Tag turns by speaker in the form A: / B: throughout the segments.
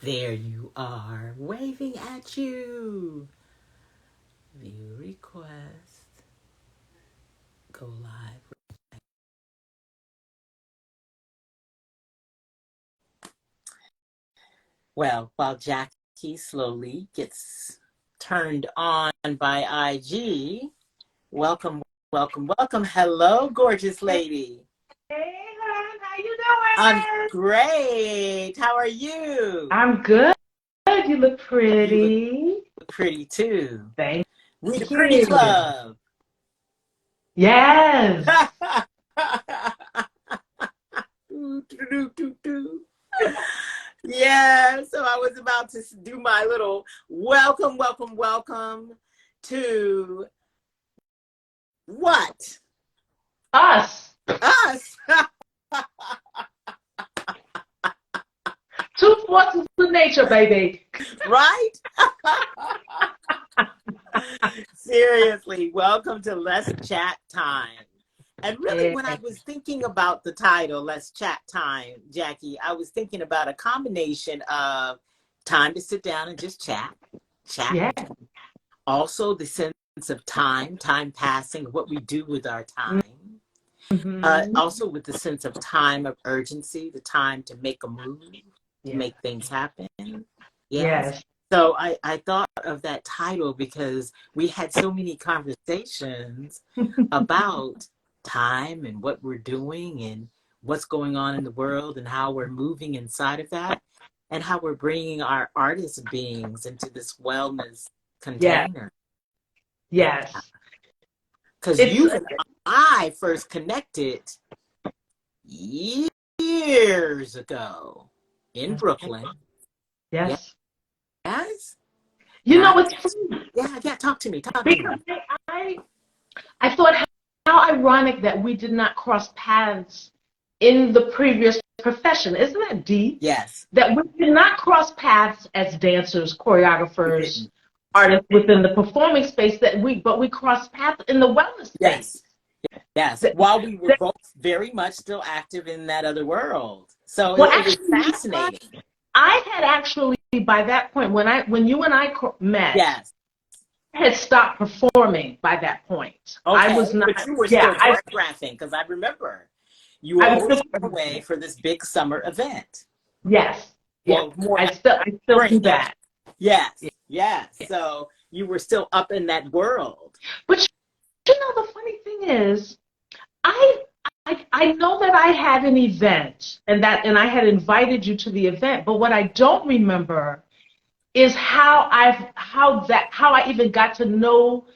A: There you are, waving at you. View request. Go live. Well, while Jackie slowly gets turned on by IG, welcome, welcome, welcome. Hello, gorgeous lady.
B: Hey, hon, how you
A: I'm
B: doing?
A: great. How are you?
B: I'm good. You look
A: You look
B: pretty.
A: pretty too.
B: Thank
A: We the pretty
B: you.
A: club.
B: Yes.
A: Yeah, so I was about to do my little welcome, welcome, welcome to what?
B: Us.
A: Us.
B: Two forces of nature, baby.
A: Right? Seriously, welcome to Let's Chat Time. And really,
B: Yeah.
A: when I was thinking about the title, Let's Chat Time, Jackie, I was thinking about a combination of time to sit down and just chat.
B: Yeah.
A: Also, the sense of time passing, what we do with our time.
B: Mm-hmm.
A: Also, with the sense of time of urgency, the time to make a move, to
B: Yeah.
A: make things happen. Yes.
B: Yes.
A: So I thought of that title because we had so many conversations about time and what we're doing and what's going on in the world and how we're moving inside of that and how we're bringing our artist beings into this wellness
B: Yes.
A: container. Yeah.
B: Yes.
A: Because
B: It's
A: you and I first connected years ago in
B: yes.
A: Brooklyn.
B: Yes.
A: Yes. And
B: You know what's funny?
A: yeah, talk to me, talk to
B: Because
A: me.
B: I, I thought how ironic that we did not cross paths in the previous profession. Isn't that deep?
A: Yes,
B: That we did not cross paths as dancers,
A: we
B: choreographers,
A: didn't.
B: artists within the performing space but we crossed paths in the wellness
A: Yes,
B: space.
A: yes.
B: That,
A: While we were
B: that,
A: both very much still active in that other world. So
B: well,
A: it was
B: actually, you know what?
A: fascinating.
B: I had actually by that point when you and I met,
A: Yes.
B: I had stopped performing by that point. I was
A: Okay.
B: not.
A: But you were
B: Yeah,
A: still choreographing because I remember you
B: I was
A: always
B: still.
A: went away for this big summer event.
B: Yes, yeah.
A: Well, more
B: I
A: like
B: still
A: spring.
B: do that.
A: Yes,
B: Yeah,
A: yes.
B: yeah.
A: So you were still up in that world.
B: But you know, the funny thing is, I I know that I had an event and I had invited you to the event, but what I don't remember is how I even got to know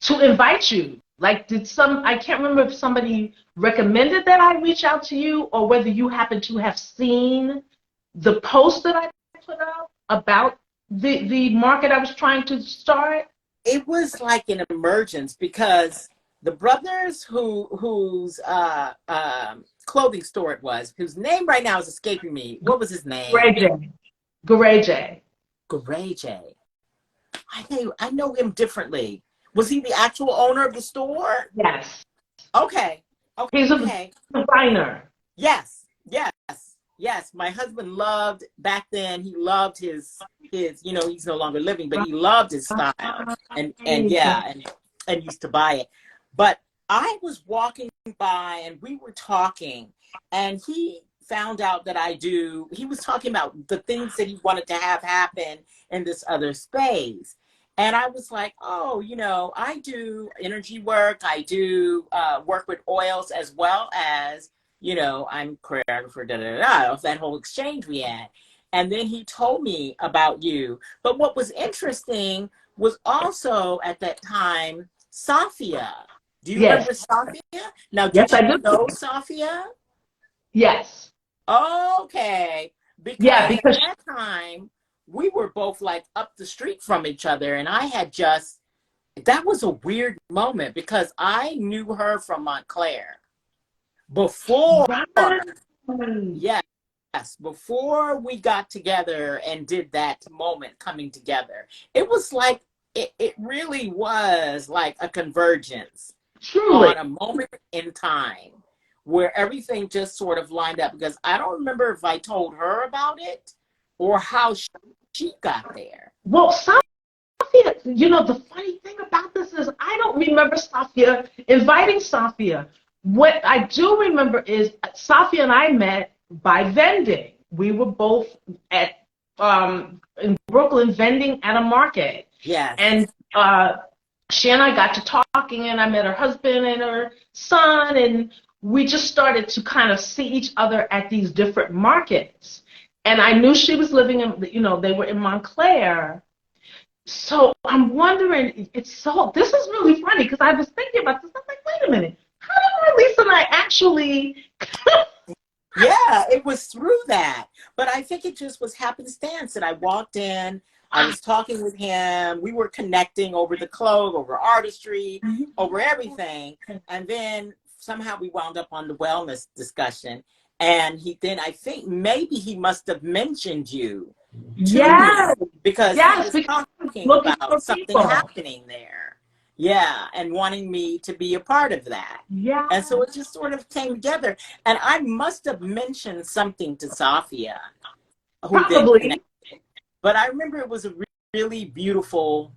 B: to invite you. Like I can't remember if somebody recommended that I reach out to you or whether you happen to have seen the post that I put up about the market I was trying to start.
A: It was like an emergence because the brothers whose clothing store it was, whose name right now is escaping me. What was his
B: Gray
A: name?
B: J. Gray J.
A: Gray J. I know him differently. Was he the actual owner of the store?
B: Yes.
A: Okay.
B: He's a
A: Okay.
B: designer.
A: Yes. Yes. Yes. My husband loved back then. He loved he's no longer living, but he loved his style and
B: Right.
A: yeah, and used to buy it. But I was walking by and we were talking and he found out that he was talking about the things that he wanted to have happen in this other space. And I was like, oh, I do energy work. I do work with oils as well as, I'm choreographer, da da da, of that whole exchange we had. And then he told me about you. But what was interesting was also at that time, Safia. Do you
B: Yes.
A: remember Safia? Now,
B: Yes,
A: did
B: I
A: you
B: do.
A: know Safia?
B: Yes.
A: Okay.
B: Yeah,
A: Because at
B: because
A: that time, we were both like up the street from each other. And I had just, that was a weird moment because I knew her from Montclair before,
B: right.
A: yes, before we got together and did that moment coming together. It was like, it really was like a convergence
B: Truly.
A: on a moment in time where everything just sort of lined up because I don't remember if I told her about it or how she got there.
B: Well, Safia, you know, the funny thing about this is I don't remember Safia inviting Safia. What I do remember is Safia and I met by vending. We were both at in Brooklyn vending at a market.
A: Yes.
B: And she and I got to talking, and I met her husband and her son, and we just started to kind of see each other at these different markets. And I knew she was living in, you know, they were in Montclair. So I'm wondering, this is really funny because I was thinking about this. I'm like, wait a minute, how did Marlies and I actually?
A: Yeah, it was through that. But I think it just was happenstance that I walked in, I was talking with him, we were connecting over the clothes, over artistry, over everything. And then somehow we wound up on the wellness discussion. And I think maybe he must have mentioned you to me because he was talking about something happening there. Yeah, and wanting me to be a part of that.
B: Yeah.
A: And so it just sort of came together. And I must have mentioned something to Safia, who then connected. But I remember it was a really beautiful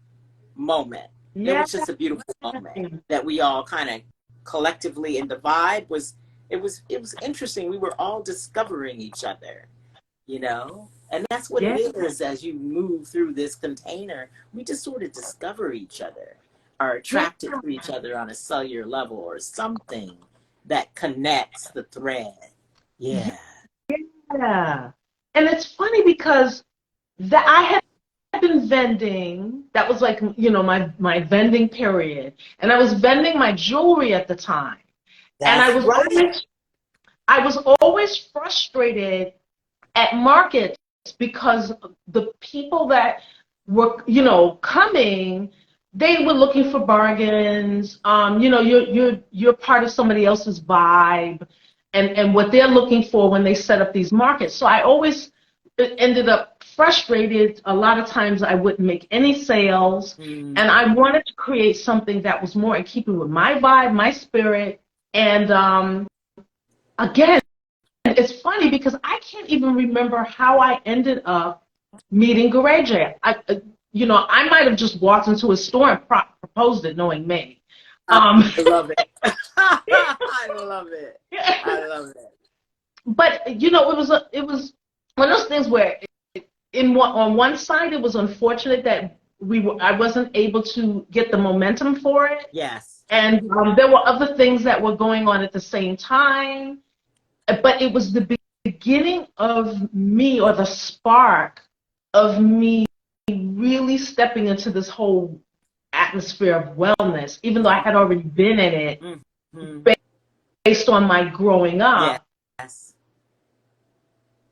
A: moment. It was just a beautiful moment that we all kind of collectively, and the vibe was, it was interesting. We were all discovering each other, you know? And that's what it is as you move through this container. We just sort of discover each other, are attracted to each other on a cellular level or something that connects the thread. Yeah.
B: Yeah. And it's funny because I had been vending. That was like, you know, my vending period. And I was vending my jewelry at the time. And I was always frustrated at markets because the people that were, you know, coming, they were looking for bargains. You know, you're part of somebody else's vibe, and what they're looking for when they set up these markets. So I always ended up frustrated. A lot of times I wouldn't make any sales, and I wanted to create something that was more in keeping with my vibe, my spirit. And again, it's funny because I can't even remember how I ended up meeting Gareje. You know, I might have just walked into a store and proposed it, knowing me.
A: I love it. I love it. I love it.
B: But you know, it was one of those things where, on one side, it was unfortunate that I wasn't able to get the momentum for it.
A: Yes.
B: And there were other things that were going on at the same time. But it was the beginning of me, or the spark of me really stepping into this whole atmosphere of wellness, even though I had already been in it based on my growing up.
A: Yes.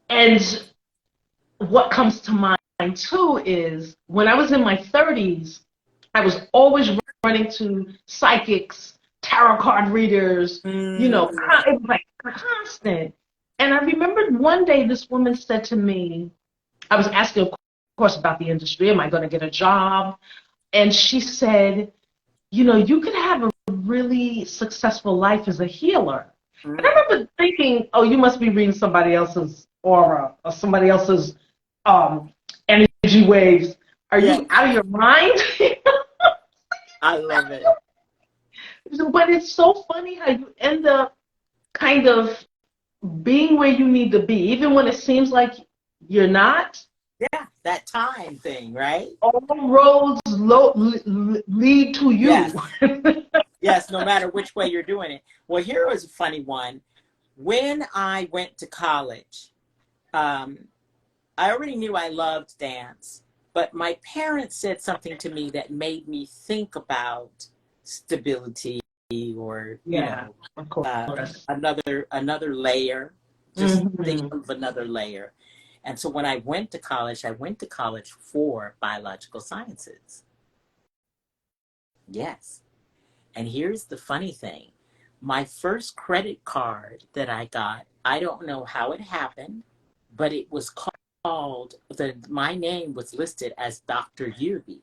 B: And what comes to mind too is when I was in my 30s, I was always running to psychics, tarot card readers, you know, it was like constant. And I remembered one day this woman said to me, I was asking, of course, about the industry. Am I going to get a job? And she said, you know, you could have a really successful life as a healer. And I remember thinking, oh, you must be reading somebody else's aura or somebody else's energy waves. Are you out of your mind?
A: I love it.
B: But it's so funny how you end up kind of being where you need to be, even when it seems like you're not.
A: Yeah, that time thing, right?
B: All roads lead to you.
A: Yes. Yes, no matter which way you're doing it. Well, here was a funny one. When I went to college, I already knew I loved dance, but my parents said something to me that made me think about stability, or you know,
B: of course.
A: another layer, just think of another layer. And so when I went to college for biological sciences. Yes. And here's the funny thing. My first credit card that I got, I don't know how it happened, but it was called, my name was listed as Dr. Yurbi,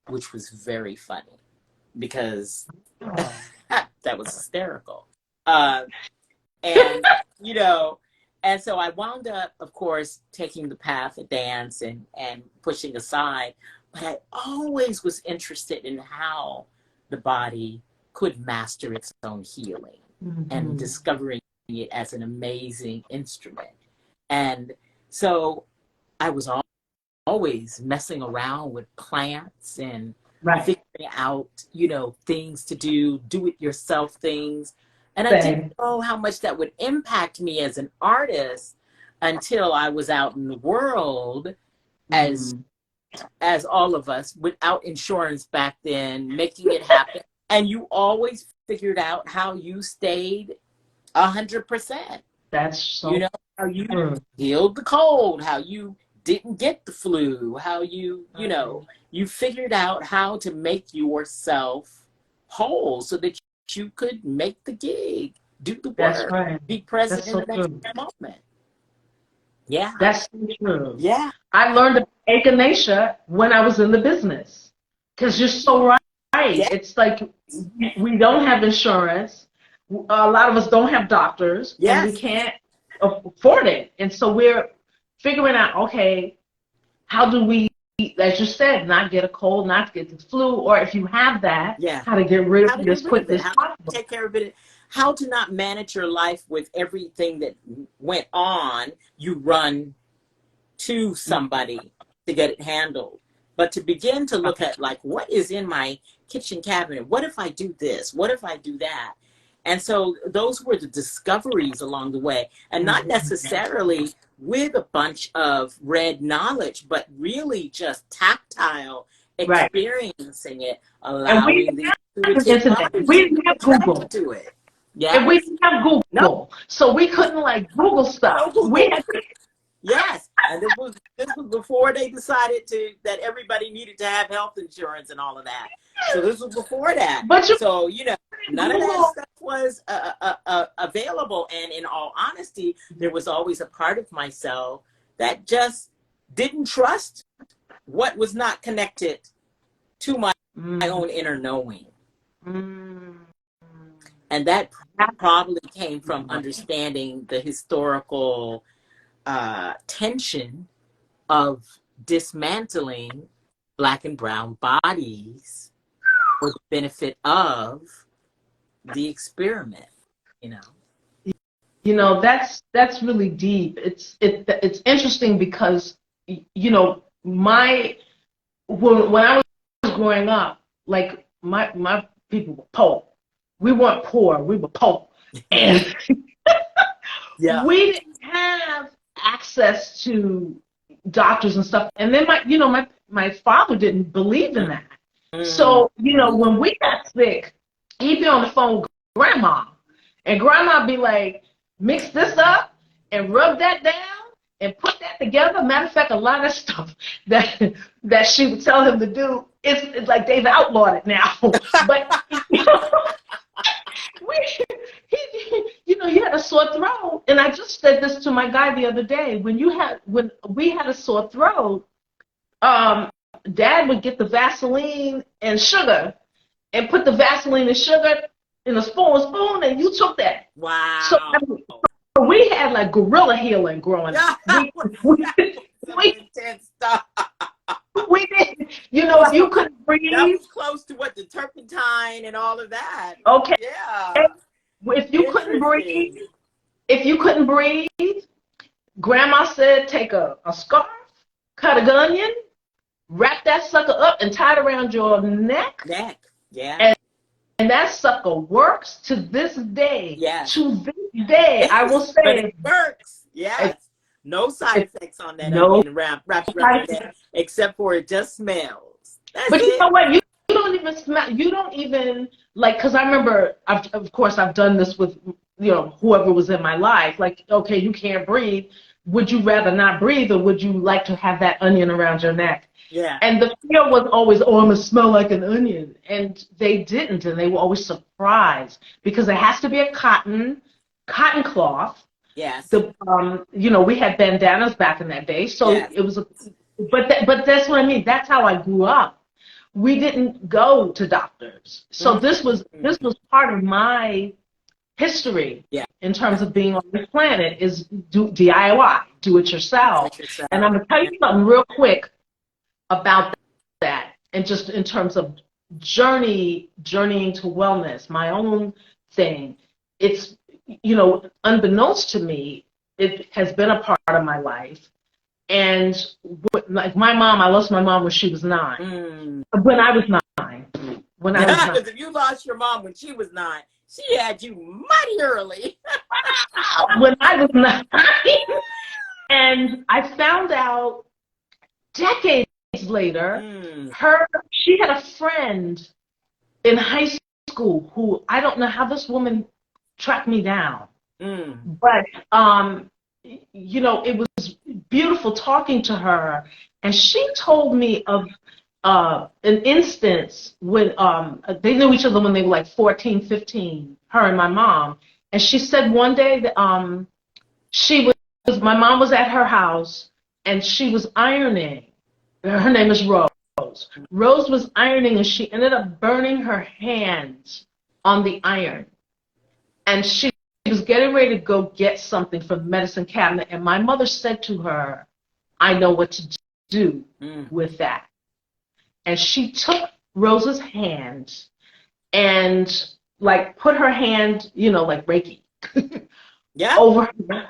A: which was very funny because that was hysterical. And, you know, And so I wound up, of course, taking the path of dance and pushing aside. But I always was interested in how the body could master its own healing and discovering it as an amazing instrument. And so I was always messing around with plants and figuring out, things to do it yourself things. And I didn't know how much that would impact me as an artist until I was out in the world as all of us, without insurance back then, making it happen. And you always figured out how you stayed 100%.
B: That's so
A: how you healed the cold, how you didn't get the flu, how you figured out how to make yourself whole so that you could make the gig, do the work, be present in the next moment. Yeah.
B: That's so true.
A: Yeah.
B: I learned about echinacea when I was in the business. Because you're so right. Yeah. It's like we don't have insurance. A lot of us don't have doctors.
A: Yes.
B: And we can't afford it. And so we're figuring out, okay, how do we, as you said, not get a cold, not get the flu, or if you have that, how to get rid of it as quickly as possible.
A: Take care of it. How to not manage your life with everything that went on. You run to somebody to get it handled. But to begin to look at, like, what is in my kitchen cabinet? What if I do this? What if I do that? And so those were the discoveries along the way, and not necessarily with a bunch of read knowledge, but really just tactile experiencing it, allowing the intuitive body
B: we didn't have Google
A: to it. Yeah,
B: and we didn't have Google, so we couldn't like Google stuff. We had
A: Yes, and this was before they decided that everybody needed to have health insurance and all of that. So this was before that.
B: But
A: none of that stuff was available. And in all honesty, there was always a part of myself that just didn't trust what was not connected to my own inner knowing. And that probably came from understanding the historical tension of dismantling Black and brown bodies for the benefit of the experiment.
B: That's really deep. It's interesting because when I was growing up, like my people were poor. We weren't poor, we were poor, and we didn't have access to doctors and stuff. And then my father didn't believe in that. So, when we got sick, he'd be on the phone with Grandma, and Grandma be like, mix this up and rub that down and put that together. Matter of fact, a lot of stuff that she would tell him to do, it's like they've outlawed it now. But he had a sore throat, and I just said this to my guy the other day. When we had a sore throat, Dad would get the Vaseline and sugar, and put the Vaseline and sugar in a spoon, and you took that.
A: Wow.
B: So we had like guerrilla healing growing up. We did. If you couldn't breathe.
A: That was close to what the turpentine and all of that.
B: Okay.
A: Yeah.
B: If you couldn't breathe, Grandma said take a scarf, cut an onion, wrap that sucker up and tie it around your neck.
A: Yeah.
B: And that sucker works to this day.
A: Yeah.
B: To this day, I will say.
A: But it works. Yes. No side effects on that onion wrap around that, except for it just smells.
B: But you know what? You don't even smell. You don't even like. Because I remember, of course, I've done this with whoever was in my life. Like, okay, you can't breathe. Would you rather not breathe, or would you like to have that onion around your neck?
A: Yeah.
B: And the fear was always, I'm gonna smell like an onion, and they didn't, and they were always surprised because it has to be a cotton cloth.
A: Yes.
B: We had bandanas back in that day, so it was. But that's what I mean. That's how I grew up. We didn't go to doctors, so this was part of my history.
A: Yeah.
B: in terms of being on this planet is DIY, do it yourself. And I'm going to tell you something real quick about that, and just in terms of journeying to wellness, my own thing. It's, you know, unbeknownst to me, it has been a part of my life. And like my mom, I lost my mom when she was 9. When I was 9. When I was 9.
A: Because if you lost your mom when she was 9, she had you mighty early.
B: When I was 9. And I found out decades later, she had a friend in high school who, I don't know how this woman tracked me down. But, you know, it was beautiful talking to her. And she told me of an instance when they knew each other when they were like 14, 15, her and my mom. And she said one day that my mom was at her house and she was ironing. Her name is Rose. Rose was ironing and she ended up burning her hands on the iron. And she was getting ready to go get something from the medicine cabinet. And my mother said to her, I know what to do with that. And she took Rose's hand and like put her hand, you know, like Reiki over her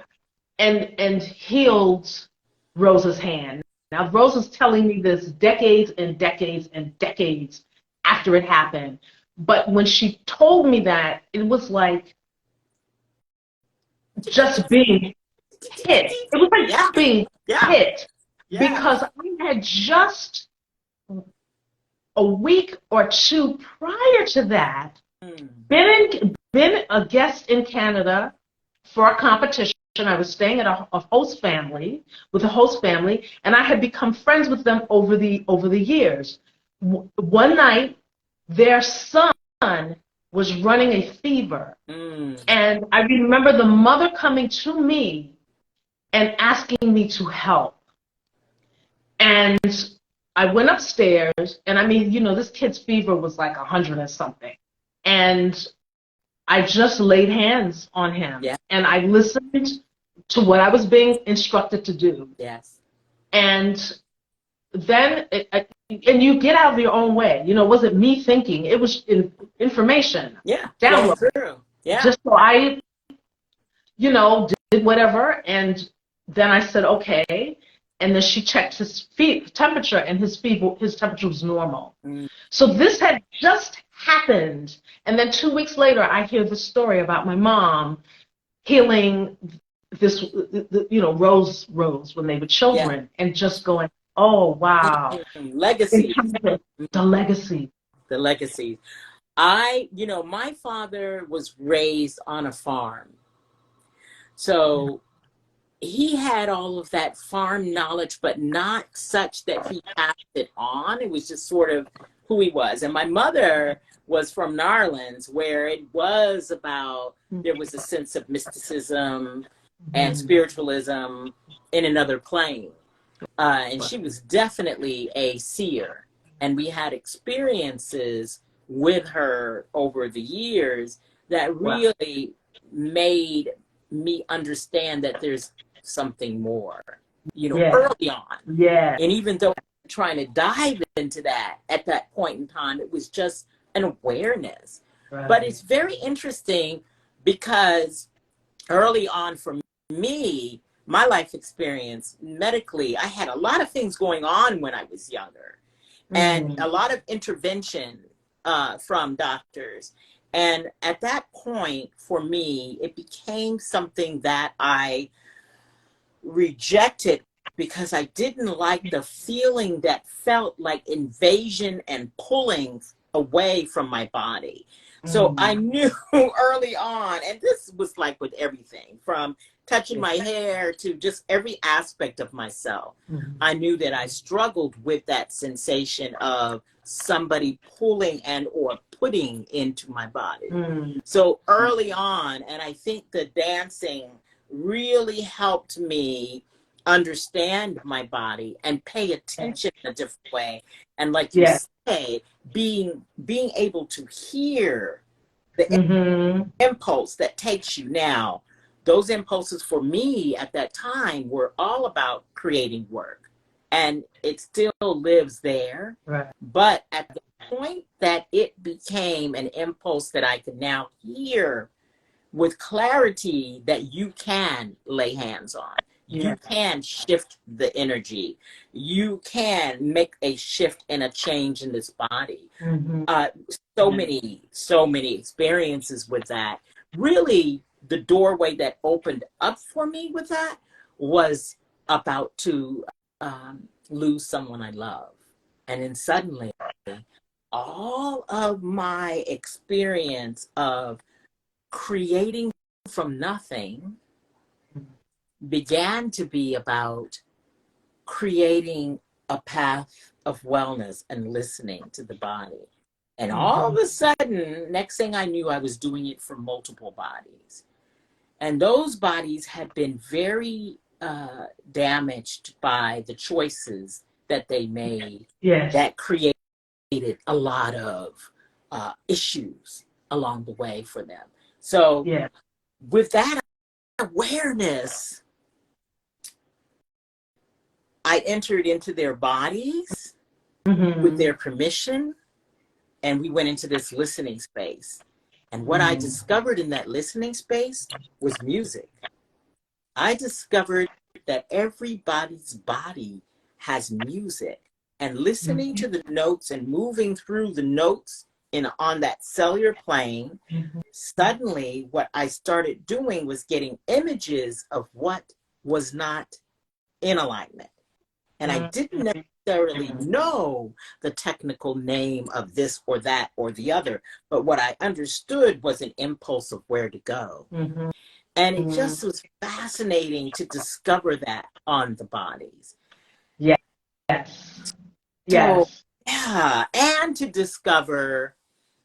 B: and healed Rose's hand. Now, Rose is telling me this decades and decades and decades after it happened. But when she told me that, it was like just being hit. It was like being hit. Because I had just a week or two prior to that been a guest in Canada for a competition. I was staying at a host family, with a host family, and I had become friends with them over the years. One night, their son was running a fever, and I remember the mother coming to me and asking me to help. And I went upstairs, and I mean, you know, this kid's fever was like 100 and something, and I just laid hands on him, and I listened to what I was being instructed to do. And then, and you get out of your own way. You know, it wasn't me thinking. It was information. Download. Just so I, you know, did whatever. And then I said, okay. And then she checked his temperature, and his temperature was normal. So this had just happened. And then 2 weeks later, I hear the story about my mom healing this, you know, Rose when they were children, and just going, oh, wow.
A: Legacy.
B: The legacy.
A: The legacy. You know, my father was raised on a farm. So he had all of that farm knowledge, but not such that he passed it on. It was just sort of who he was. And my mother was from Narlands, where it was about, there was a sense of mysticism and spiritualism in another plane. And she was definitely a seer. And we had experiences with her over the years that really made me understand that there's something more, you know, early on. And even though I'm trying to dive into that at that point in time, it was just an awareness. But it's very interesting because early on for me, my life experience medically, I had a lot of things going on when I was younger, and a lot of intervention from doctors. And at that point, for me, it became something that I rejected because I didn't like the feeling that felt like invasion and pulling away from my body. So I knew early on, and this was like with everything from touching my hair to just every aspect of myself. I knew that I struggled with that sensation of somebody pulling and or putting into my body. So early on, and I think the dancing really helped me understand my body and pay attention in a different way. And like you say, being able to hear
B: Mm-hmm.
A: impulse that takes you now. Those impulses for me at that time were all about creating work, and it still lives there.
B: Right.
A: But at the point that it became an impulse that I could now hear with clarity, that you can lay hands on, you
B: Yeah.
A: can shift the energy, you can make a shift and a change in this body.
B: Mm-hmm.
A: uh, so many experiences with that. Really, the doorway that opened up for me with that was about to lose someone I love. And then suddenly, all of my experience of creating from nothing began to be about creating a path of wellness and listening to the body. And all of
B: Mm-hmm.
A: a sudden, next thing I knew, I was doing it for multiple bodies. And those bodies had been very damaged by the choices that they made
B: Yes.
A: that created a lot of issues along the way for them. So,
B: Yeah.
A: with that awareness, I entered into their bodies with
B: Mm-hmm.
A: their permission, and we went into this listening space. And what I
B: Mm-hmm.
A: discovered in that listening space was music. I discovered that everybody's body has music, and listening to the notes and moving through the notes on that cellular plane,
B: Mm-hmm.
A: suddenly what I started doing was getting images of what was not in alignment. And I didn't necessarily know the technical name of this or that or the other, but what I understood was an impulse of where to go.
B: Mm-hmm.
A: And it
B: Mm-hmm.
A: just was fascinating to discover that on the bodies.
B: Yes.
A: So,
B: Yes.
A: yeah, and to discover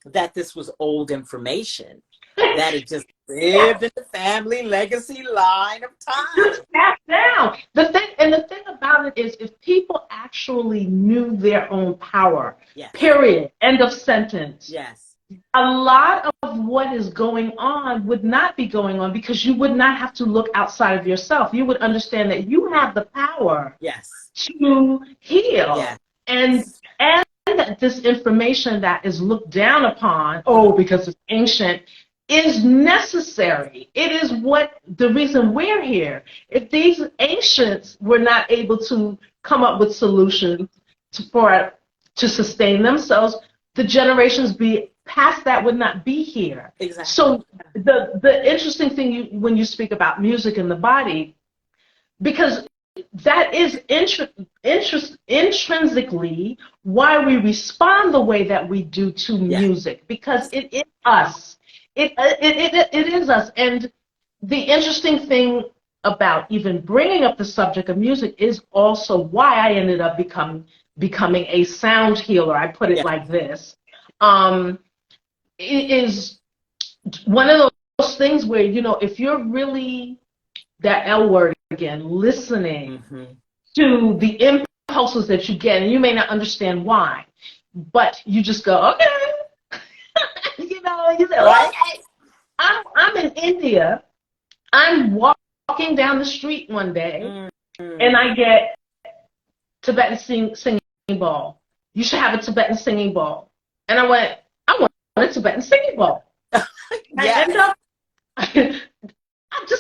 A: that this was old information, that it just lived in the family legacy line of time.
B: Just back down. The thing about it is, if people actually knew their own power,
A: Yes,
B: period, end of sentence,
A: yes,
B: a lot of what is going on would not be going on, because you would not have to look outside of yourself. You would understand that you have the power
A: yes,
B: to heal.
A: yes,
B: And that this information that is looked down upon, oh, because it's ancient, is necessary. It is what the reason we're here. If these ancients were not able to come up with solutions to sustain themselves, the generations past that would not be here.
A: exactly.
B: So the interesting thing, when you speak about music in the body, because that is intrinsically why we respond the way that we do to
A: Yes,
B: music, because it is us. It is us. And the interesting thing about even bringing up the subject of music is also why I ended up becoming a sound healer. I put it
A: yes,
B: like this. It is one of those things where, if you're really, that L word again, listening
A: mm-hmm.
B: to the impulses that you get, and you may not understand why, but you just go, okay. You say,
A: Right?
B: okay. I'm in India. I'm walking down the street one day,
A: Mm-hmm.
B: and I get Tibetan singing bowl. You should have a Tibetan singing bowl. And I went, I want a Tibetan singing bowl. I
A: Yes,
B: end up,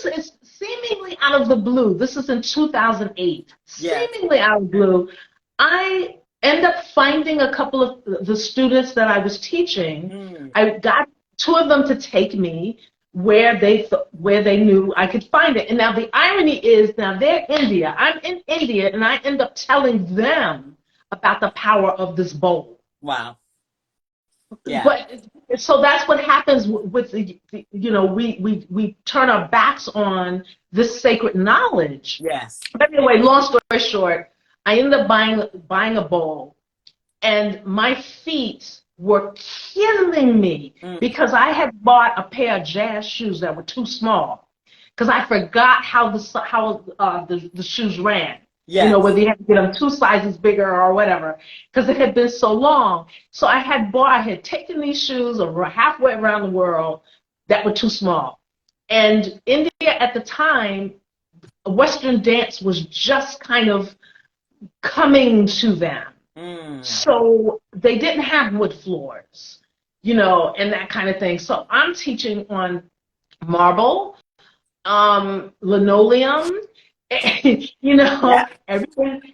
B: it's seemingly out of the blue. This is in 2008.
A: yes.
B: Seemingly out of the blue, I end up finding a couple of the students that I was teaching.
A: Mm.
B: I got two of them to take me where they knew I could find it. And now the irony is, now they're India. I'm in India, and I end up telling them about the power of this bowl.
A: Wow. Yeah.
B: But so that's what happens with we turn our backs on this sacred knowledge.
A: Yes.
B: But anyway, long story short, I ended up buying a bowl, and my feet were killing me because I had bought a pair of jazz shoes that were too small, because I forgot how the shoes ran. You know,
A: Yes.
B: whether you had to get them 2 sizes bigger or whatever, because it had been so long. So I had taken these shoes over halfway around the world that were too small. And India at the time, Western dance was just kind of coming to them. So they didn't have wood floors, you know, and that kind of thing. So I'm teaching on marble, linoleum, you know,
A: Yeah.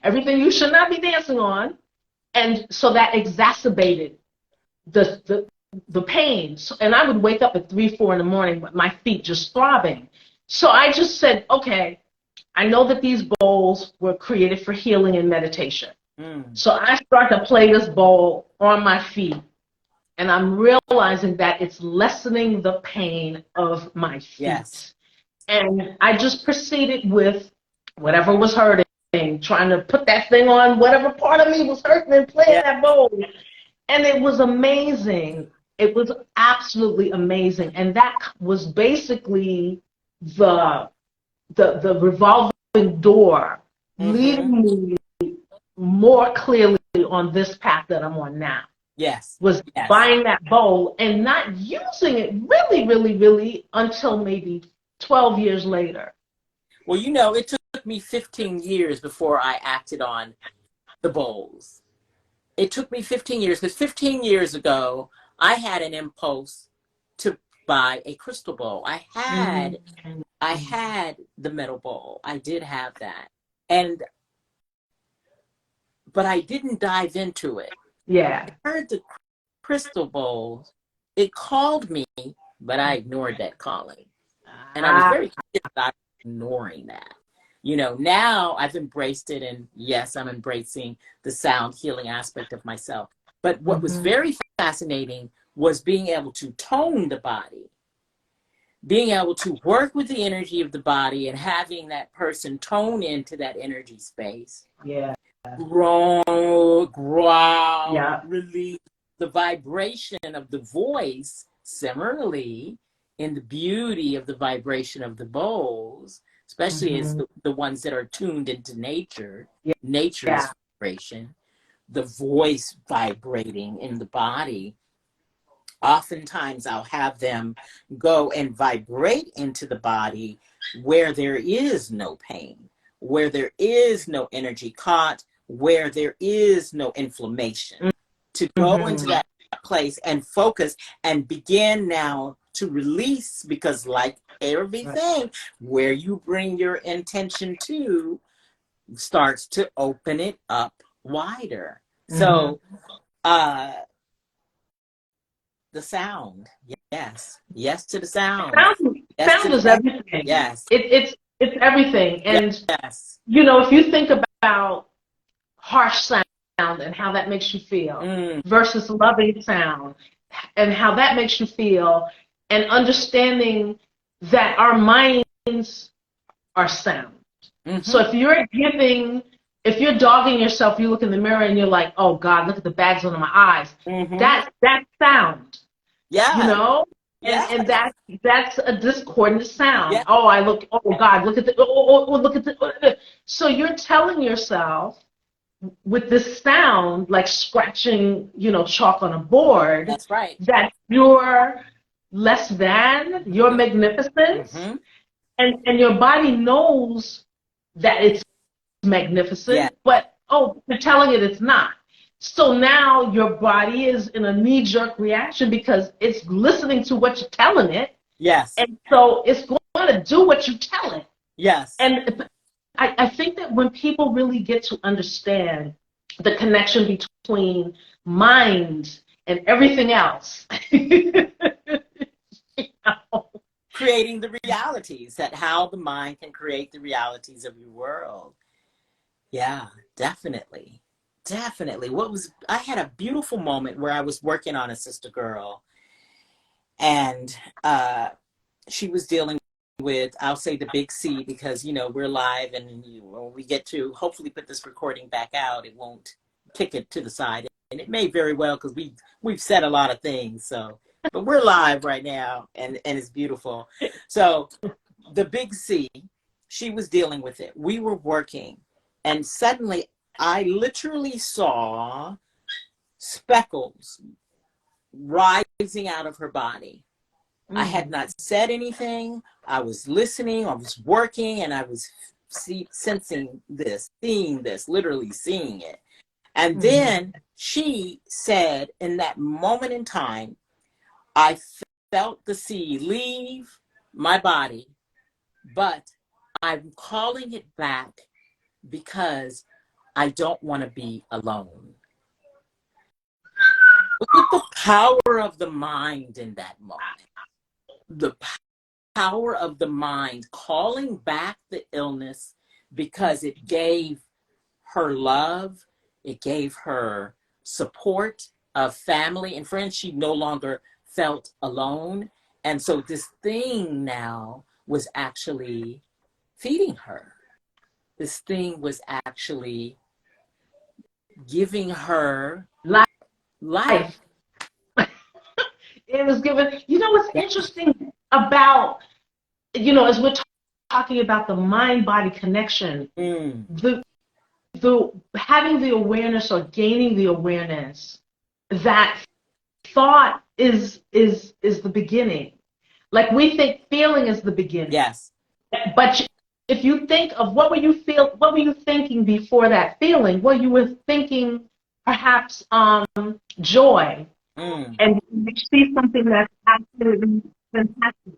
B: everything you should not be dancing on. And so that exacerbated the pain. So, and I would wake up at 3, 4 in the morning with my feet just throbbing. So I just said, okay, I know that these bowls were created for healing and meditation. So I start to play this bowl on my feet, and I'm realizing that it's lessening the pain of my
A: Yes.
B: feet. And I just proceeded with whatever was hurting, trying to put that thing on whatever part of me was hurting and playing
A: Yeah.
B: that bowl. And it was amazing. It was absolutely amazing. And that was basically the revolving door leading me more clearly on this path that I'm on now.
A: Yes.
B: Was
A: Yes.
B: buying that bowl and not using it really, really, really until maybe 12 years later.
A: Well, you know, it took me 15 years before I acted on the bowls. It took me 15 years because 15 years ago, I had an impulse to buy a crystal bowl. I had the metal bowl. I did have that. But I didn't dive into it.
B: Yeah.
A: I heard the crystal bowls. It called me, but I ignored that calling. And I was very clear about ignoring that. You know, now I've embraced it, and yes, I'm embracing the sound healing aspect of myself. But what was very fascinating was being able to tone the body, being able to work with the energy of the body and having that person tone into that energy space.
B: Yeah.
A: Growl,
B: Yeah.
A: release the vibration of the voice. Similarly, in the beauty of the vibration of the bowls, especially as the ones that are tuned into nature, nature's vibration, the voice vibrating in the body. Oftentimes I'll have them go and vibrate into the body where there is no pain, where there is no energy caught, where there is no inflammation, to go into that place and focus and begin now to release, because like everything, where you bring your intention to starts to open it up wider. So the sound, yes to the sound, yes to
B: Sound is
A: the
B: everything.
A: yes,
B: It's everything. And
A: yes,
B: you know, if you think about harsh sound and how that makes you feel versus loving sound and how that makes you feel, and understanding that our minds are sound. So if you're dogging yourself, you look in the mirror and you're like, oh God, look at the bags under my eyes. That's sound. You
A: yeah,
B: know?
A: yeah,
B: And that's a discordant sound.
A: yeah,
B: Oh God, look at look at the. So you're telling yourself with this sound, like scratching, you know, chalk on a board,
A: that's right.
B: that you're less than, you're magnificent, and your body knows that it's
A: Yeah,
B: magnificent, but you're telling it it's not. So now your body is in a knee-jerk reaction because it's listening to what you're telling it,
A: yes,
B: and so it's going to do what you tell it.
A: yes,
B: And I think that when people really get to understand the connection between mind and everything else, you know,
A: creating the realities, that how the mind can create the realities of your world. Yeah, definitely. Definitely. I had a beautiful moment where I was working on a sister girl, and she was dealing with, I'll say the big C, because, you know, we're live, and when we get to hopefully put this recording back out, it won't kick it to the side. And it may very well, because we've said a lot of things. So, but we're live right now, and it's beautiful. So the big C, she was dealing with it. We were working. And suddenly I literally saw speckles rising out of her body. I had not said anything. I was listening. I was working, and I was sensing this, seeing this, literally seeing it. And then she said, in that moment in time, I felt the seed leave my body, but I'm calling it back because I don't want to be alone. Look at the power of the mind in that moment. The power of the mind calling back the illness because it gave her love, it gave her support of family and friends. She no longer felt alone. And so this thing now was actually feeding her. This thing was actually giving her life.
B: It was given. You know what's interesting about, as we're talking about the mind-body connection, the having the awareness or gaining the awareness that thought is the beginning. Like we think feeling is the beginning.
A: Yes.
B: But if you think of what were you thinking before that feeling? Well, you were thinking perhaps joy. And you see something that's absolutely fantastic.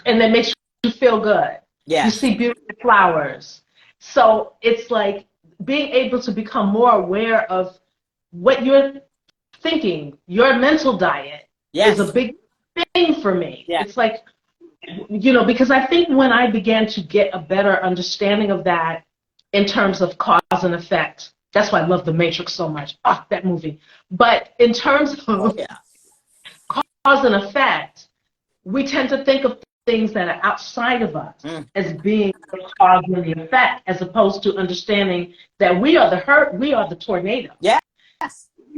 B: And that makes you feel good.
A: Yes.
B: You see beautiful flowers. So it's like being able to become more aware of what you're thinking. Your mental diet is a big thing for me.
A: Yes.
B: It's like, because I think when I began to get a better understanding of that in terms of cause and effect, that's why I love The Matrix so much. Oh, that movie. But in terms of cause and effect, we tend to think of things that are outside of us as being the cause and the effect, as opposed to understanding that we are the hurt, we are the tornado.
A: Yes.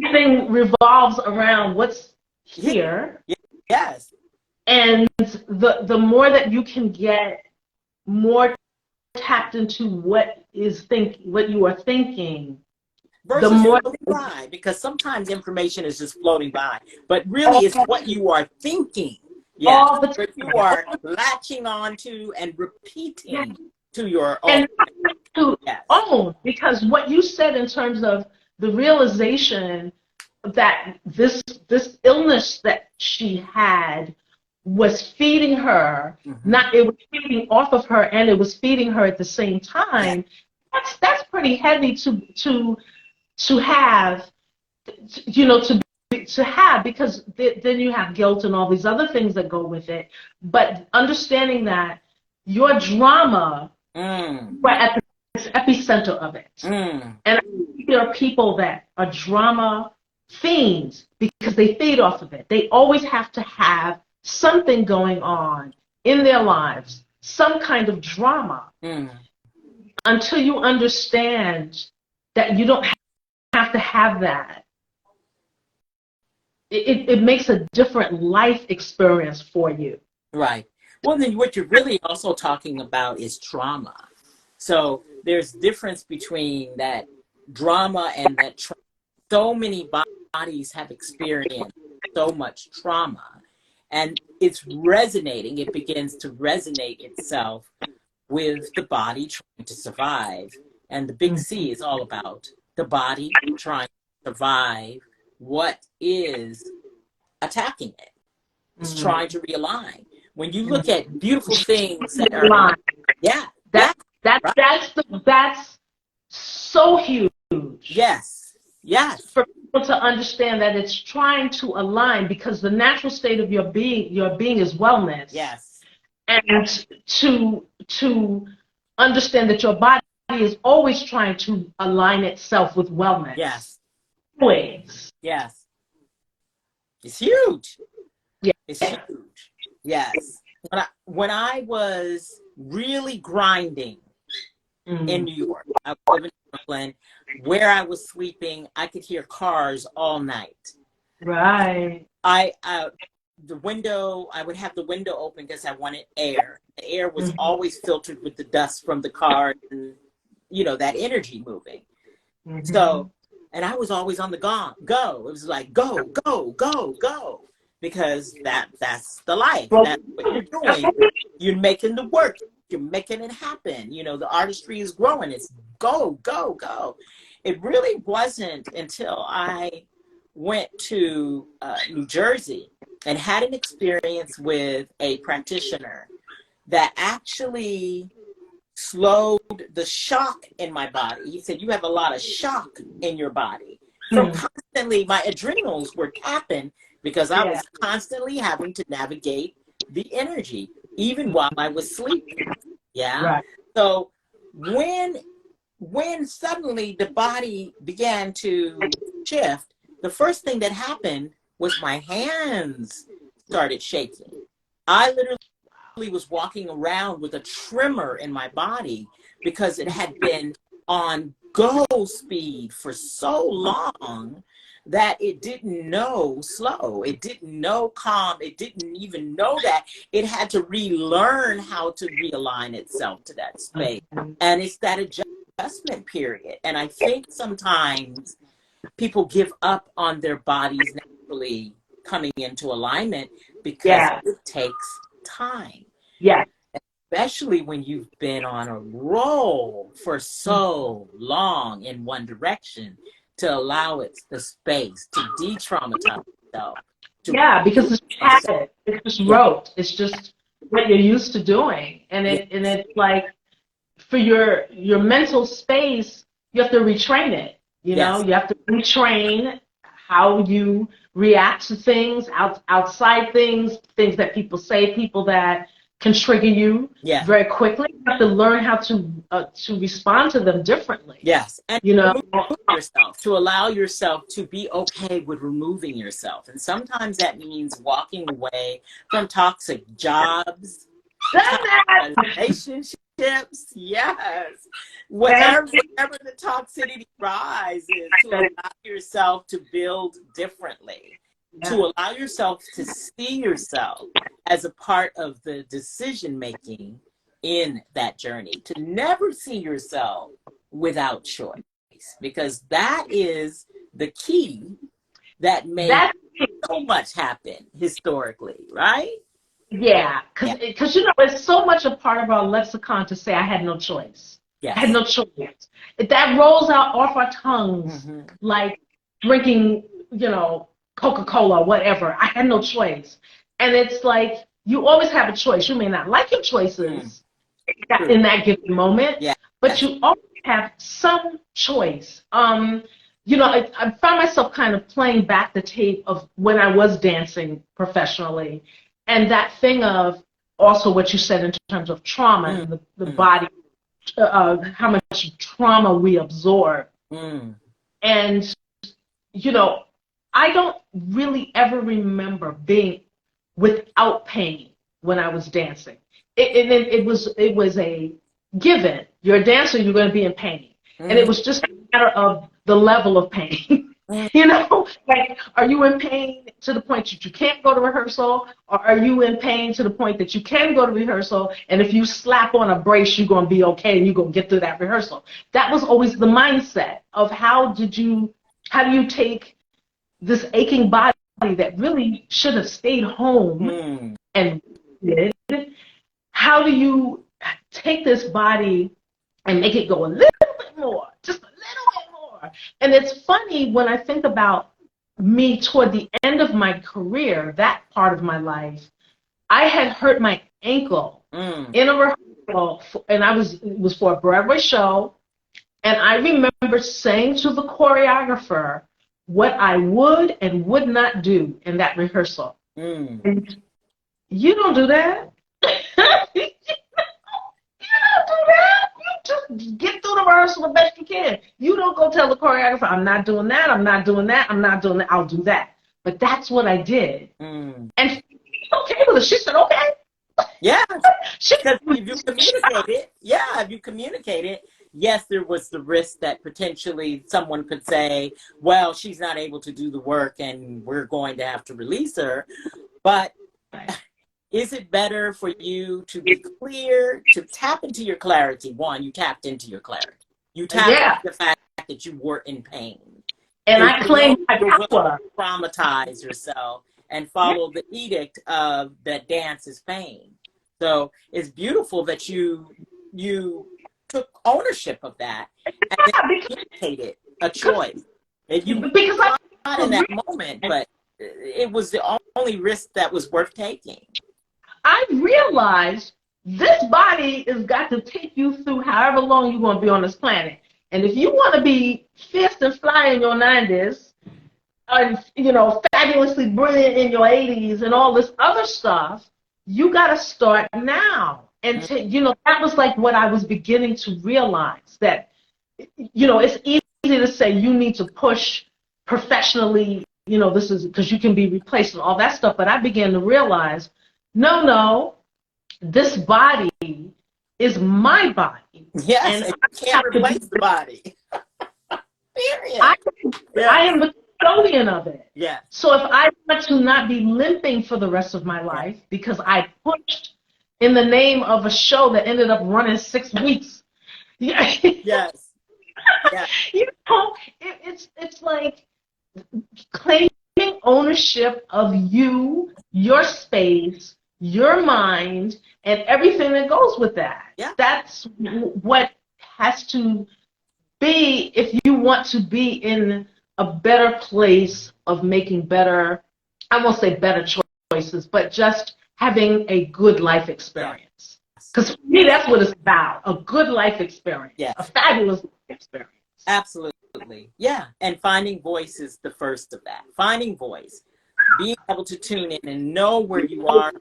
B: Everything revolves around what's here.
A: Yes.
B: And the more that you can get more tapped into what you are thinking,
A: versus
B: the more
A: floating by, because sometimes information is just floating by, but really it's what you are thinking. Yes, what you are latching onto and repeating to your own.
B: And to own, because what you said in terms of the realization that this illness that she had was feeding her, it was feeding off of her, and it was feeding her at the same time. That's pretty heavy to have, to have, because then you have guilt and all these other things that go with it. But understanding that your drama, we're at the epicenter of it. And I think there are people that are drama fiends because they feed off of it. They always have to have something going on in their lives, some kind of drama, until you understand that you don't have to have that. It makes a different life experience for you.
A: Right. Well, then what you're really also talking about is trauma. So there's difference between that drama and that so many bodies have experienced so much trauma, and it's resonating. It begins to resonate itself with the body trying to survive. And the big C is all about the body trying to survive what is attacking it. It's trying to realign. When you look at beautiful things that are,
B: that's so huge.
A: Yes.
B: For people to understand that it's trying to align, because the natural state of your being is wellness.
A: Yes.
B: And to understand that your body is always trying to align itself with wellness.
A: Yes.
B: Always.
A: Yes. It's huge.
B: Yeah.
A: It's huge. Yes. When I was really grinding in New York, I was living in Brooklyn, where I was sleeping, I could hear cars all night.
B: Right.
A: the window, I would have the window open because I wanted air. The air was always filtered with the dust from the car and, you know, that energy moving. So, and I was always on the go. It was like, go, go, go, go. Because that's the life. That's what you're doing. You're making the work. You're making it happen. You know, the artistry is growing. It's go, go, go. It really wasn't until I went to New Jersey and had an experience with a practitioner that actually slowed the shock in my body. He said, you have a lot of shock in your body. From constantly, my adrenals were tapping because I was constantly having to navigate the energy, even while I was sleeping. Yeah.
B: Right.
A: So when suddenly the body began to shift, the first thing that happened was my hands started shaking. I literally was walking around with a tremor in my body because it had been on go speed for so long that it didn't know slow. It didn't know calm. It didn't even know that it had to relearn how to realign itself to that space. And it's that adjustment period. And I think sometimes people give up on their bodies naturally coming into alignment because it takes time.
B: Yeah.
A: Especially when you've been on a roll for so long in one direction, to allow it the space to de-traumatize yourself.
B: Because it's habit. It's just rote. It's just what you're used to doing. And it's like, for your mental space, you have to retrain it. You know, you have to retrain how you react to things, outside things that people say, people that can trigger you very quickly. You have to learn how to respond to them differently.
A: Yes, and
B: you know,
A: remove yourself, to allow yourself to be okay with removing yourself. And sometimes that means walking away from toxic jobs, relationships. Yes, whatever the toxicity rises, to allow yourself to build differently, to allow yourself to see yourself as a part of the decision making in that journey, to never see yourself without choice, because that is the key that made so much happen historically, right?
B: Yeah, because you know, it's so much a part of our lexicon to say I had no choice. I had no choice. That rolls out off our tongues like drinking, you know, Coca-Cola, whatever. I had no choice. And it's like, you always have a choice. You may not like your choices in that given moment, but you always have some choice. You know, I found myself kind of playing back the tape of when I was dancing professionally. And that thing of also what you said in terms of trauma and the body, how much trauma we absorb. And, you know, I don't really ever remember being without pain when I was dancing. It was a given. You're a dancer, you're going to be in pain. And it was just a matter of the level of pain. You know, like, are you in pain to the point that you can't go to rehearsal, or are you in pain to the point that you can go to rehearsal, and if you slap on a brace, you're going to be okay and you're going to get through that rehearsal? That was always the mindset of how do you take this aching body that really should have stayed home and did. How do you take this body and make it go a little bit more, just a little bit more? And it's funny when I think about me toward the end of my career, that part of my life, I had hurt my ankle in a rehearsal, and it was for a Broadway show, and I remember saying to the choreographer what I would and would not do in that rehearsal. And you don't do that. You don't do that. You just get through the rehearsal the best you can. You don't go tell the choreographer, I'm not doing that, I'm not doing that, I'm not doing that, I'll do that. But that's what I did. And she's okay with it. She said, okay.
A: Yeah, because if you communicated, yes, there was the risk that potentially someone could say, well, she's not able to do the work and we're going to have to release her. But is it better for you to be clear, to tap into your clarity? One, you tapped into your clarity. You tapped into the fact that you were in pain.
B: And I claim my
A: you're willing
B: power.
A: to traumatize yourself and follow the edict of that dance is pain. So it's beautiful that you took ownership of that and then communicated a choice. That you
B: because
A: not in that moment, but it was the only risk that was worth taking.
B: I realized this body has got to take you through however long you're going to be on this planet. And if you want to be fierce and fly in your 90s, and, you know, fabulously brilliant in your 80s and all this other stuff, you got to start now. And, you know, that was like what I was beginning to realize, that, you know, it's easy to say you need to push professionally, you know, this is because you can be replaced and all that stuff. But I began to realize, no, this body is my body.
A: Yes, and you can't replace the body. Period.
B: I am the custodian of it.
A: Yeah.
B: So if I want to not be limping for the rest of my life because I pushed in the name of a show that ended up running 6 weeks.
A: Yes. Yeah.
B: You know, it's like claiming ownership of you, your space, your mind, and everything that goes with that.
A: Yeah.
B: That's what has to be if you want to be in a better place of making better, I won't say better choices, but just having a good life experience. Because for me, that's what it's about, a good life experience, a fabulous life experience.
A: Absolutely. Yeah. And finding voice is the first of that. Finding voice. Being able to tune in and know where you are,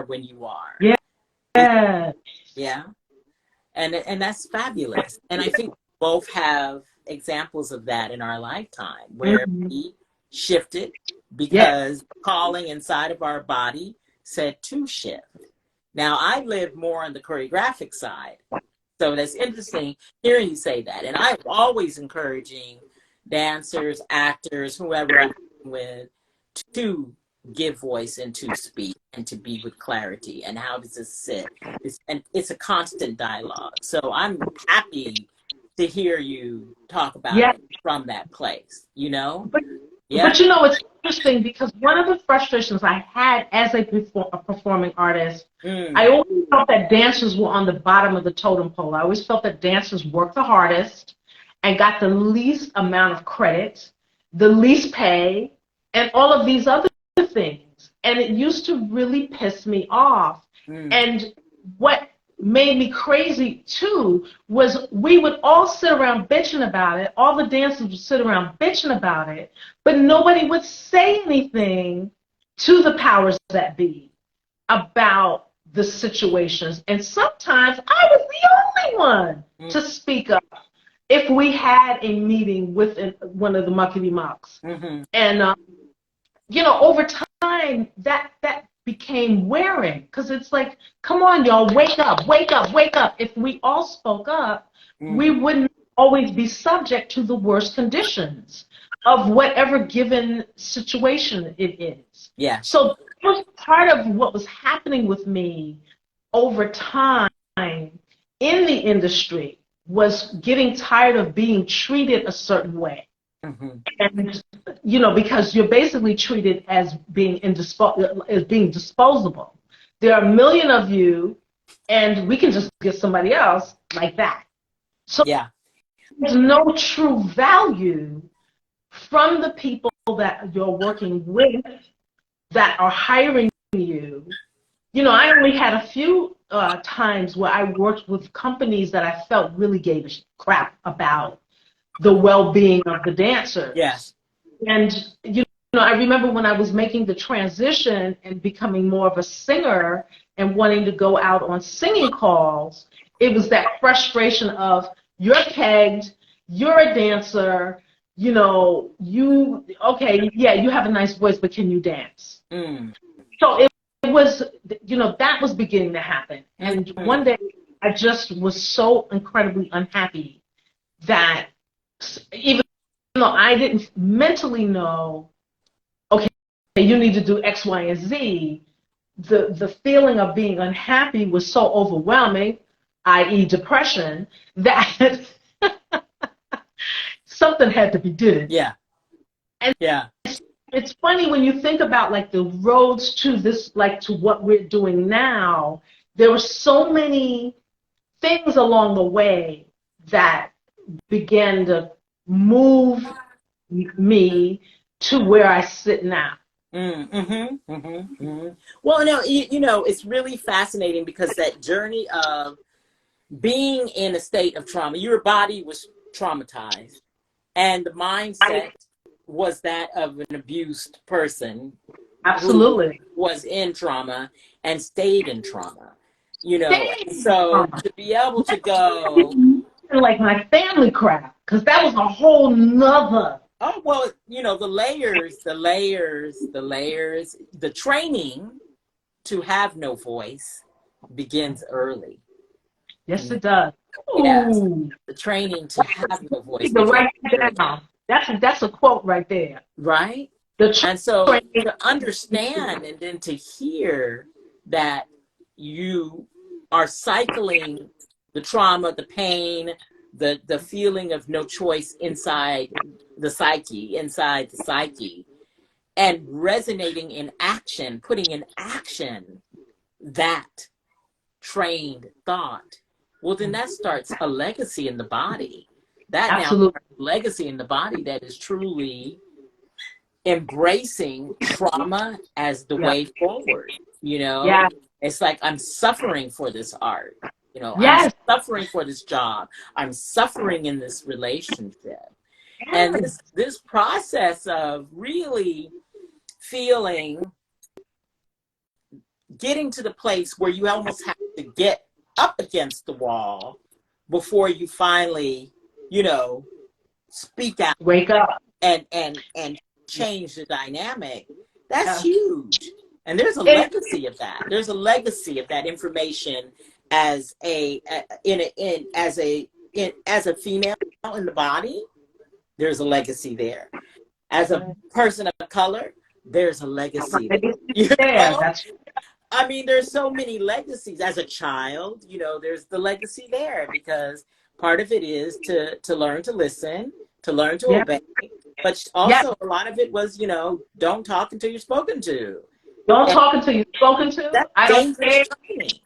A: when you are.
B: Yeah.
A: Yeah. And that's fabulous. And I think we both have examples of that in our lifetime where we shifted because calling inside of our body said to shift. Now, I live more on the choreographic side. So that's interesting hearing you say that. And I'm always encouraging dancers, actors, whoever I'm with, to give voice and to speak and to be with clarity. And how does this sit? And it's a constant dialogue. So I'm happy to hear you talk about it from that place, you know?
B: But you know, it's interesting because one of the frustrations I had as a performing artist, I always felt that dancers were on the bottom of the totem pole. I always felt that dancers worked the hardest and got the least amount of credit, the least pay, and all of these other things. And it used to really piss me off. And what made me crazy too was we would all sit around bitching about it. All the dancers would sit around bitching about it, but nobody would say anything to the powers that be about the situations. And sometimes I was the only one to speak up if we had a meeting with one of the muckety mucks. And you know, over time that became wearing, because it's like, come on, y'all, wake up, wake up, wake up. If we all spoke up, we wouldn't always be subject to the worst conditions of whatever given situation it is.
A: Yeah.
B: So that was part of what was happening with me over time in the industry, was getting tired of being treated a certain way. And, you know, because you're basically treated as being disposable. There are a million of you, and we can just get somebody else like that. So there's no true value from the people that you're working with that are hiring you. You know, I only had a few times where I worked with companies that I felt really gave a crap about the well-being of the dancers.
A: Yes.
B: And, you know, I remember when I was making the transition and becoming more of a singer and wanting to go out on singing calls, it was that frustration of, you're pegged, you're a dancer, you know, you have a nice voice, but can you dance? So it was, you know, that was beginning to happen. And one day I just was so incredibly unhappy that even though I didn't mentally know, okay, you need to do X, Y, and Z, the feeling of being unhappy was so overwhelming, i.e. depression, that something had to be done.
A: Yeah.
B: And
A: yeah.
B: it's funny when you think about like the roads to this, like to what we're doing now, there were so many things along the way that began to move me to where I sit now.
A: Well, no, you know, it's really fascinating because that journey of being in a state of trauma, your body was traumatized, and the mindset was that of an abused person who
B: Absolutely.
A: was in trauma and stayed in trauma, you know. And
B: Dang.
A: so to be able to go,
B: Like my family crap, because that was a whole nother.
A: oh, well, you know, the layers, the training to have no voice begins early.
B: Yes, it does.
A: Yes,
B: Ooh.
A: the training to have no voice
B: To
A: begins
B: write
A: early.
B: that down. That's a quote right there.
A: Right?
B: The
A: And so
B: training.
A: to understand and then to hear that you are cycling the trauma, the pain, the feeling of no choice inside the psyche, and resonating in action, putting in action that trained thought, well, then that starts a legacy in the body. That now
B: Absolutely.
A: starts a legacy in the body that is truly embracing trauma as the
B: Yeah.
A: way forward. You know,
B: Yeah.
A: it's like I'm suffering for this art. You know, I'm
B: Yes.
A: suffering for this job. I'm suffering in this relationship. And
B: Yes.
A: this process of really feeling, getting to the place where you almost have to get up against the wall before you finally, you know, speak out
B: Wake up.
A: and change the dynamic. That's
B: Yeah.
A: huge. And there's a
B: And
A: legacy of that. There's a legacy of that information as a as a female in the body. There's a legacy there. As a person of color, there's a legacy there. You
B: there.
A: know?
B: That's
A: I mean, there's so many legacies. As a child, you know, there's the legacy there because part of it is to learn to listen, to learn to
B: yeah.
A: obey, but
B: Yeah.
A: also a lot of it was, you know, don't talk until you're spoken to.
B: Don't
A: And
B: talk until you're spoken to.
A: that's
B: I don't
A: dangerous
B: care.
A: training.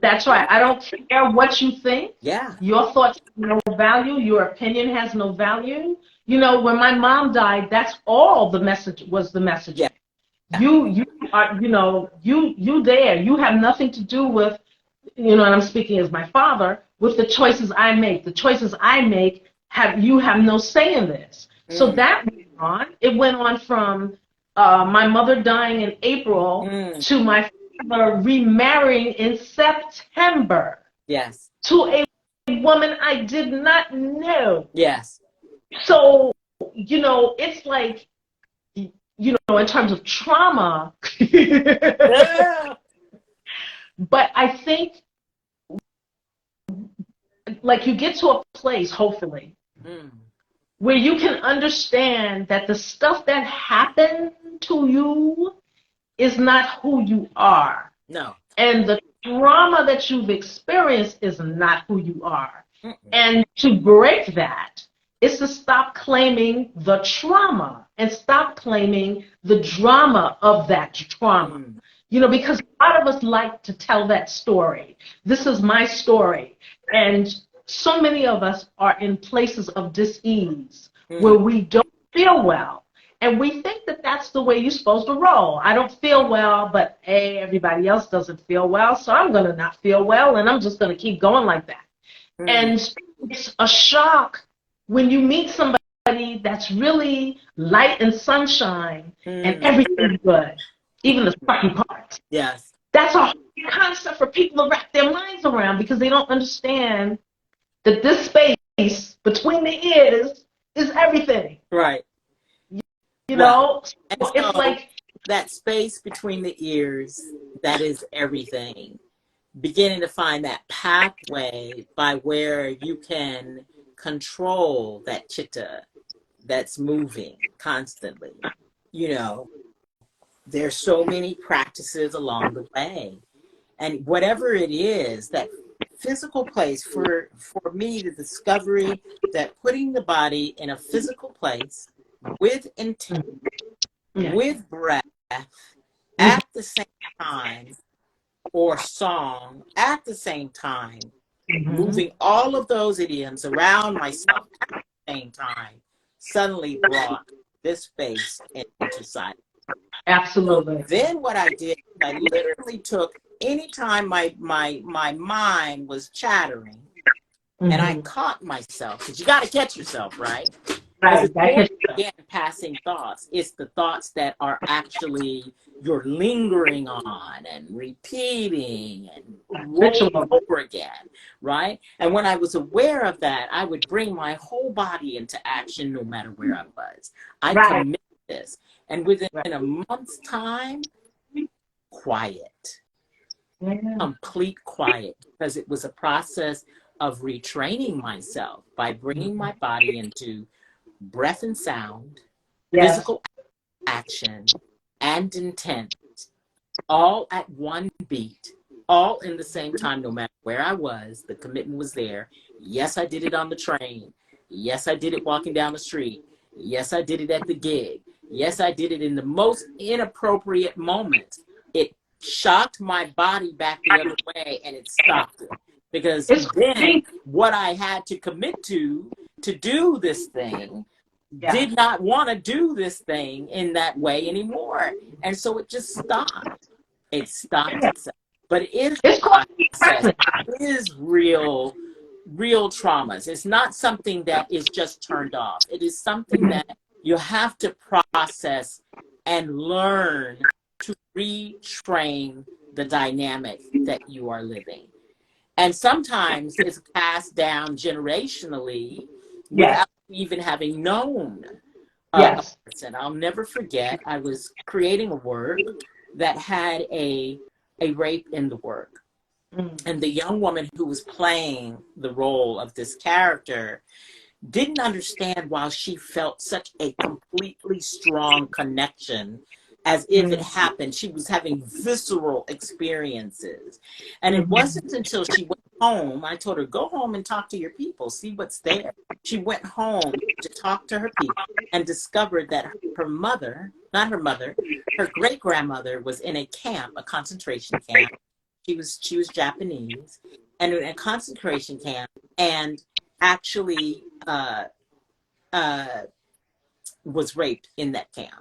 B: That's right. I don't care what you think.
A: Yeah.
B: Your thoughts have no value. Your opinion has no value. You know, when my mom died, that's all the message was the
A: Yeah.
B: messaging. You are, you know, you there. You have nothing to do with, you know, and I'm speaking as my father, with the choices I make. The choices I make you have no say in this. So
A: Mm.
B: that went on. It went on from my mother dying in April
A: Mm.
B: to my father remarrying in September
A: Yes.
B: to a woman I did not know.
A: Yes.
B: So, you know, it's like, you know, in terms of trauma,
A: Yeah.
B: but I think like you get to a place, hopefully,
A: Mm.
B: where you can understand that the stuff that happened to you is not who you are.
A: No.
B: And the trauma that you've experienced is not who you are.
A: Mm-mm.
B: And to break that is to stop claiming the trauma and stop claiming the drama of that trauma.
A: Mm.
B: You know, because a lot of us like to tell that story. This is my story. And so many of us are in places of dis-ease where
A: Mm.
B: we don't feel well. And we think that that's the way you're supposed to roll. I don't feel well, but hey, everybody else doesn't feel well, so I'm going to not feel well, and I'm just going to keep going like that.
A: Mm.
B: And it's a shock when you meet somebody that's really light and sunshine and
A: Mm.
B: everything's good, even the sucky parts.
A: Yes.
B: That's a hard concept for people to wrap their minds around because they don't understand that this space between the ears is everything.
A: Right.
B: You
A: Well,
B: know,
A: and
B: so it's
A: so
B: like,
A: that space between the ears, that is everything. Beginning to find that pathway by where you can control that chitta that's moving constantly, you know, There's so many practices along the way. And whatever it is, that physical place, for me, the discovery that putting the body in a physical place with intent,
B: Yeah.
A: with breath, at the same time, or song at the same time, moving all of those idioms around myself at the same time, suddenly brought this space into sight.
B: Absolutely.
A: So then what I did, I literally took, anytime my mind was chattering, and I caught myself, because you got to catch yourself, right? Because it's more than, again, passing thoughts. It's the thoughts that are actually you're lingering on and repeating and rolling over again, right? And when I was aware of that, I would bring my whole body into action no matter where I was. I committed this. And within a month's time, quiet. Complete quiet. Because it was a process of retraining myself by bringing my body into breath and sound, physical action, and intent, all at one beat, all in the same time, no matter where I was. The commitment was there. Yes, I did it on the train. Yes, I did it walking down the street. Yes, I did it at the gig. Yes, I did it in the most inappropriate moments. It shocked my body back the other way, and it stopped it. Because then what I had to commit to do this thing, did not want to do this thing in that way anymore. And so it just stopped. It stopped itself. But it is real traumas. It's not something that is just turned off. It is something that you have to process and learn to retrain the dynamic that you are living. And sometimes it's passed down generationally without even having known a person. I'll never forget, I was creating a work that had a rape in the work. And the young woman who was playing the role of this character didn't understand why she felt such a completely strong connection as if it happened. She was having visceral experiences. And it wasn't until she went home, I told her, go home and talk to your people, see what's there. She went home to talk to her people and discovered that her mother, not her mother, her great-grandmother was in a camp, a concentration camp. She was Japanese, and in a concentration camp, and actually was raped in that camp.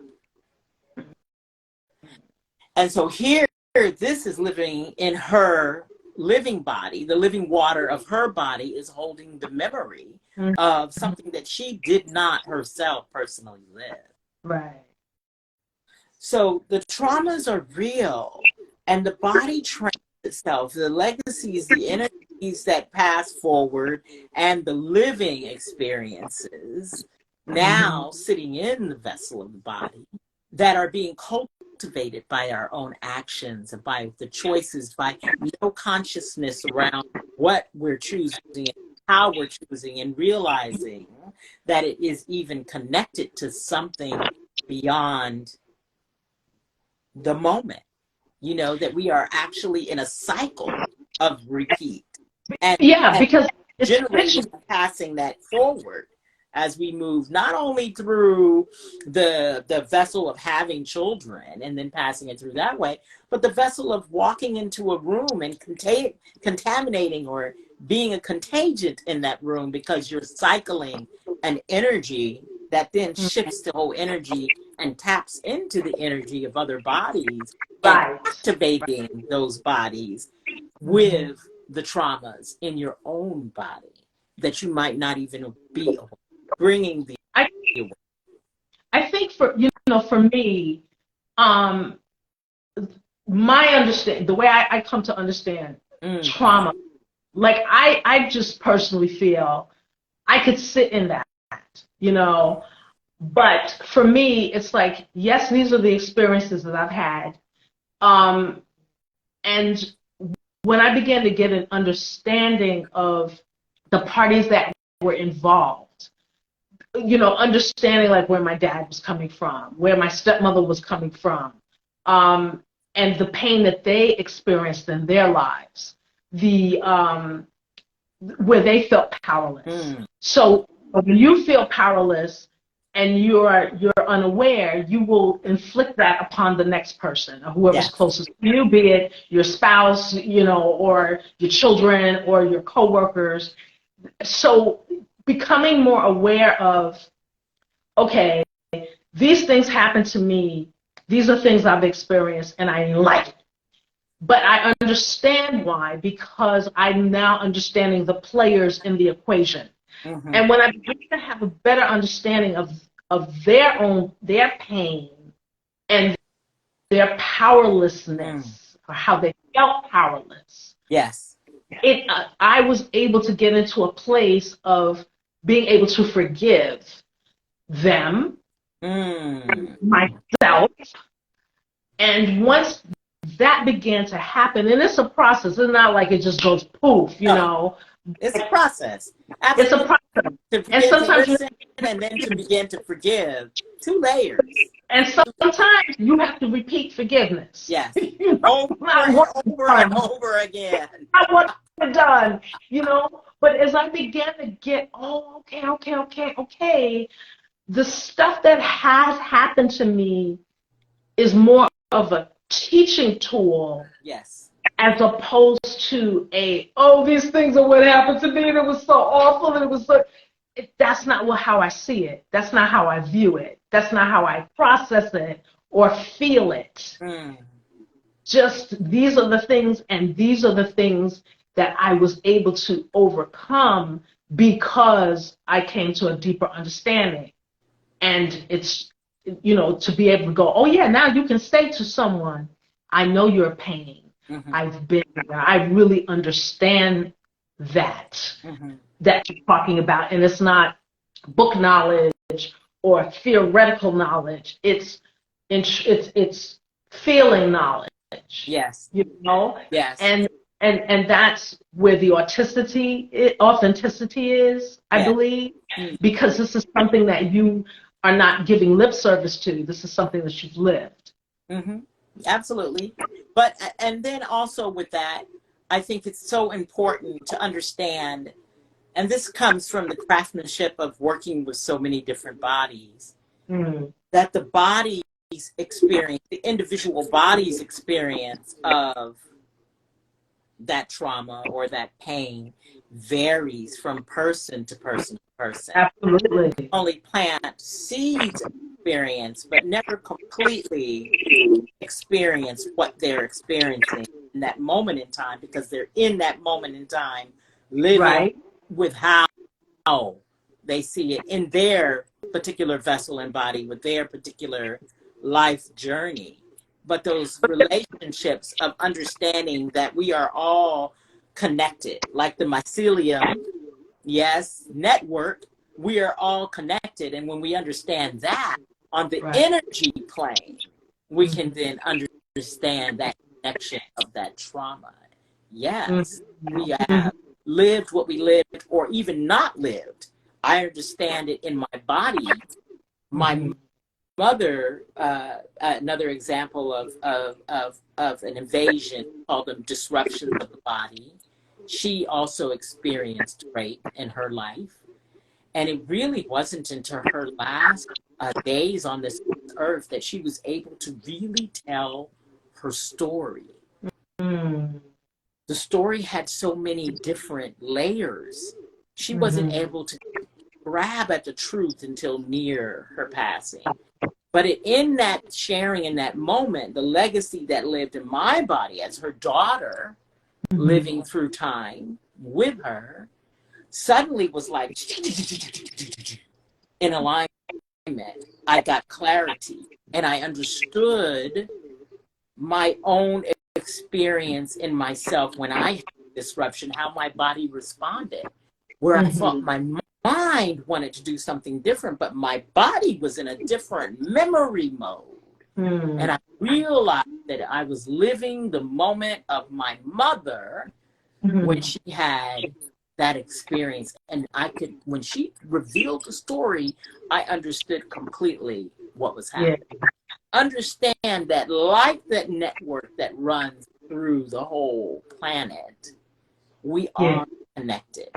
A: And so here, this is living in her living body. The living water of her body is holding the memory of something that she did not herself personally live.
B: Right.
A: So the traumas are real, and the body trains itself. The legacies, the energies that pass forward, and the living experiences now sitting in the vessel of the body that are being cultivated by our own actions and by the choices, by no consciousness around what we're choosing and how we're choosing, and realizing that it is even connected to something beyond the moment, you know, that we are actually in a cycle of repeat. And
B: because
A: generations passing that forward as we move not only through the vessel of having children and then passing it through that way, but the vessel of walking into a room and contaminating or being a contagion in that room, because you're cycling an energy that then shifts the whole energy and taps into the energy of other bodies and activating those bodies with the traumas in your own body that you might not even be bringing the
B: I think for me, my understanding, the way I come to understand trauma, like I just personally feel I could sit in that, you know, but for me, it's like, yes, these are the experiences that I've had. And when I began to get an understanding of the parties that were involved, you know, understanding like where my dad was coming from, where my stepmother was coming from, and the pain that they experienced in their lives, where they felt powerless. So when you feel powerless and you're unaware, you will inflict that upon the next person or whoever's closest to you, be it your spouse, or your children or your coworkers. So becoming more aware of, okay, these things happen to me. These are things I've experienced and I like it. But I understand why, because I'm now understanding the players in the equation. And when I begin to have a better understanding of their pain and their powerlessness, or how they felt powerless.
A: Yes.
B: I was able to get into a place of being able to forgive them, myself, and once that began to happen, and it's a process. It's not like it just goes poof,
A: It's a process.
B: Absolutely. It's a process.
A: And sometimes to listen and then to begin to forgive. 2 layers.
B: And sometimes you have to repeat forgiveness.
A: Yes. Over and over again.
B: I want it done, But as I began to get, okay, the stuff that has happened to me is more of a teaching tool.
A: Yes.
B: As opposed to these things are what happened to me and it was so awful and it was so, that's not how I see it. That's not how I view it. That's not how I process it or feel it. Just these are the things, and these are the things that I was able to overcome because I came to a deeper understanding. And it's, to be able to go, oh yeah, now you can say to someone, I know your pain. I've been there. I really understand that you're talking about. And it's not book knowledge or theoretical knowledge. It's feeling knowledge.
A: Yes.
B: Yes. And that's where the authenticity is, I believe, because this is something that you are not giving lip service to. This is something that you've lived.
A: Absolutely. And then also with that, I think it's so important to understand, and this comes from the craftsmanship of working with so many different bodies, that the body's experience, the individual body's experience of that trauma or that pain varies from person to person to person.
B: Absolutely.
A: Only plant seeds of experience, but never completely experience what they're experiencing in that moment in time, because they're in that moment in time living with how they see it in their particular vessel and body with their particular life journey. But those relationships of understanding that we are all connected, like the mycelium, network, we are all connected. And when we understand that on the energy plane, we can then understand that connection of that trauma. Yes, we have lived what we lived, or even not lived. I understand it in my body. My mother, another example of an invasion, called them disruptions of the body. She also experienced rape in her life. And it really wasn't until her last days on this earth that she was able to really tell her story. The story had so many different layers. She wasn't able to grab at the truth until near her passing. But in that sharing, in that moment, the legacy that lived in my body as her daughter, living through time with her, suddenly was like in alignment. I got clarity, and I understood my own experience in myself when I had disruption, how my body responded, where I thought my mind wanted to do something different, but my body was in a different memory mode. And I realized that I was living the moment of my mother when she had that experience. And when she revealed the story, I understood completely what was happening. understand that, like that network that runs through the whole planet, we
B: Yeah.
A: are connected.